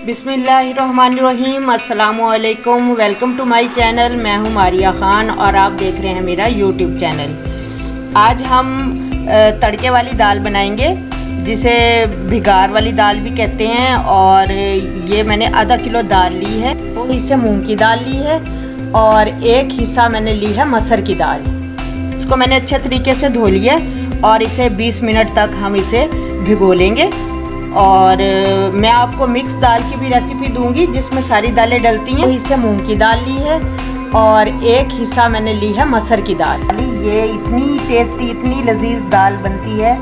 बिस्मिल्लाहिर्रहमानिर्रहीम, अस्सलामुअलैकुम। Welcome to my channel. मैं हूं मारिया ख़ान और आप देख रहे हैं मेरा यूट्यूब चैनल। आज हम तड़के वाली दाल बनाएंगे, जिसे भिगार वाली दाल भी कहते हैं। और ये मैंने आधा किलो दाल ली है, 2 हिस्से मूंग की दाल ली है और 1 हिस्सा मैंने ली है मसर की दाल। इसको मैंने अच्छे तरीके से धो लिया और इसे 20 मिनट तक हम इसे भिगो लेंगे। और मैं आपको मिक्स दाल की भी रेसिपी दूंगी जिसमें सारी दालें डलती हैं। 2 हिस्से मूंग की दाल ली है और 1 हिस्सा मैंने ली है मसर की दाल। ये इतनी टेस्टी, इतनी लजीज दाल बनती है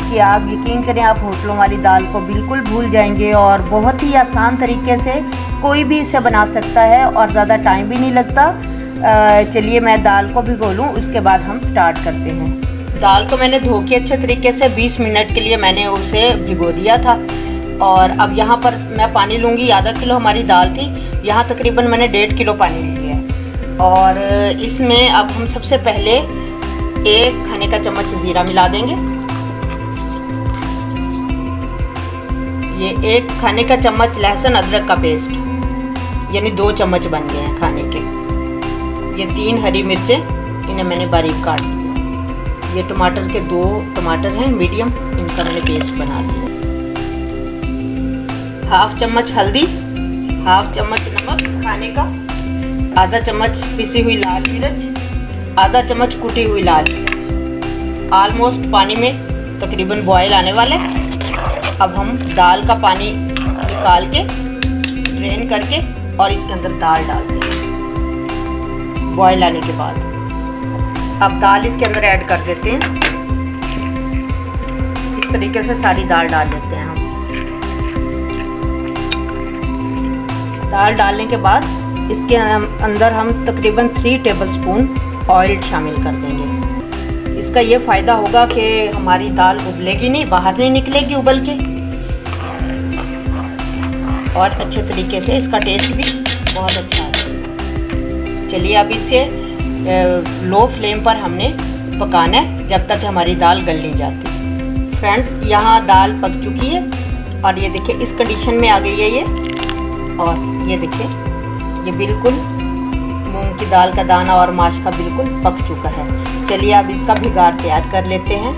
कि आप यकीन करें, आप होटलों वाली दाल को बिल्कुल भूल जाएंगे। और बहुत ही आसान तरीके से कोई भी इसे बना सकता है और ज़्यादा टाइम भी नहीं लगता। चलिए मैं दाल को भिगो लूँ, उसके बाद हम स्टार्ट करते हैं। दाल को मैंने धो के अच्छे तरीके से 20 मिनट के लिए मैंने उसे भिगो दिया था। और अब यहाँ पर मैं पानी लूँगी। आधा किलो हमारी दाल थी, यहाँ तकरीबन मैंने 1.5 किलो पानी लिया है। और इसमें अब हम सबसे पहले 1 खाने का चम्मच ज़ीरा मिला देंगे। ये 1 खाने का चम्मच लहसुन अदरक का पेस्ट, यानी 2 चम्मच बन गए हैं खाने के। ये 3 हरी मिर्चें, इन्हें मैंने बारीक काट लिया। ये टमाटर के 2 टमाटर हैं मीडियम, इनका मैंने पेस्ट बना दिया। 1/2 चम्मच हल्दी, 1/2 चम्मच नमक खाने का, आधा चम्मच पिसी हुई लाल मिर्च, आधा चम्मच कुटी हुई लाल मिर्च। ऑलमोस्ट पानी में तकरीबन बॉयल आने वाला है। अब हम दाल का पानी निकाल के ड्रेन करके और इसके अंदर दाल डाल देंगे बॉयल आने के बाद। अब दाल इसके अंदर ऐड कर देते हैं। इस तरीके से सारी दाल डाल देते हैं हम। दाल डालने के बाद इसके अंदर हम तकरीबन 3 टेबलस्पून ऑयल शामिल कर देंगे। इसका ये फ़ायदा होगा कि हमारी दाल उबलेगी नहीं, बाहर नहीं निकलेगी उबल के, और अच्छे तरीके से इसका टेस्ट भी बहुत अच्छा है। चलिए अब इसे लो फ्लेम पर हमने पकाना है जब तक हमारी दाल गल नहीं जाती। फ्रेंड्स, यहाँ दाल पक चुकी है और ये देखिए इस कंडीशन में आ गई है ये। और ये देखिए ये बिल्कुल मूंग की दाल का दाना और माश का बिल्कुल पक चुका है। चलिए अब इसका भिगार तैयार कर लेते हैं।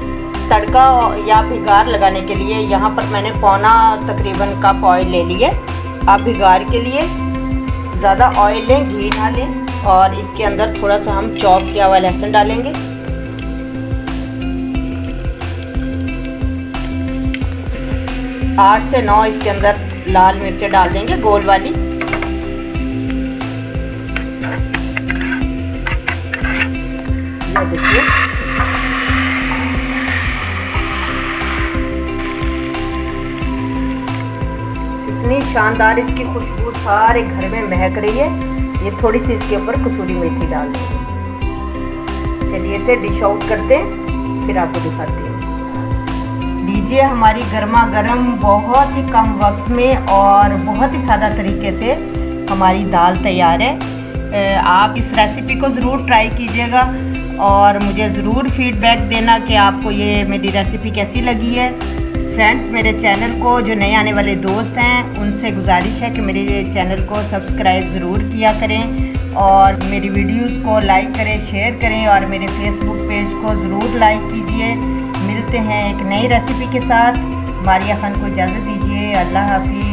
तड़का या भिगार लगाने के लिए यहाँ पर मैंने पौना तकरीबन कप ऑयल ले लिया। आप भिगार के लिए ज़्यादा ऑयल लें, घी ना लें। और इसके अंदर थोड़ा सा हम चॉप किया हुआ लहसुन डालेंगे। आठ से 9 इसके अंदर लाल मिर्चें डाल देंगे, गोल वाली। ये देखिए इतनी शानदार इसकी खुशबू सारे घर में महक रही है। ये थोड़ी सी इसके ऊपर कसूरी मेथी डाल देंगे। चलिए इसे डिश आउट करते हैं, फिर आपको दिखाते हैं। लीजिए हमारी गर्मा गर्म, बहुत ही कम वक्त में और बहुत ही सादा तरीके से हमारी दाल तैयार है। आप इस रेसिपी को ज़रूर ट्राई कीजिएगा और मुझे ज़रूर फीडबैक देना कि आपको ये मेरी रेसिपी कैसी लगी है। फ्रेंड्स, मेरे चैनल को जो नए आने वाले दोस्त हैं उनसे गुजारिश है कि मेरे चैनल को सब्सक्राइब ज़रूर किया करें और मेरी वीडियोस को लाइक करें, शेयर करें और मेरे फेसबुक पेज को ज़रूर लाइक कीजिए। मिलते हैं एक नई रेसिपी के साथ। मारिया ख़ान को इजाज़त दीजिए। अल्लाह हाफिज़।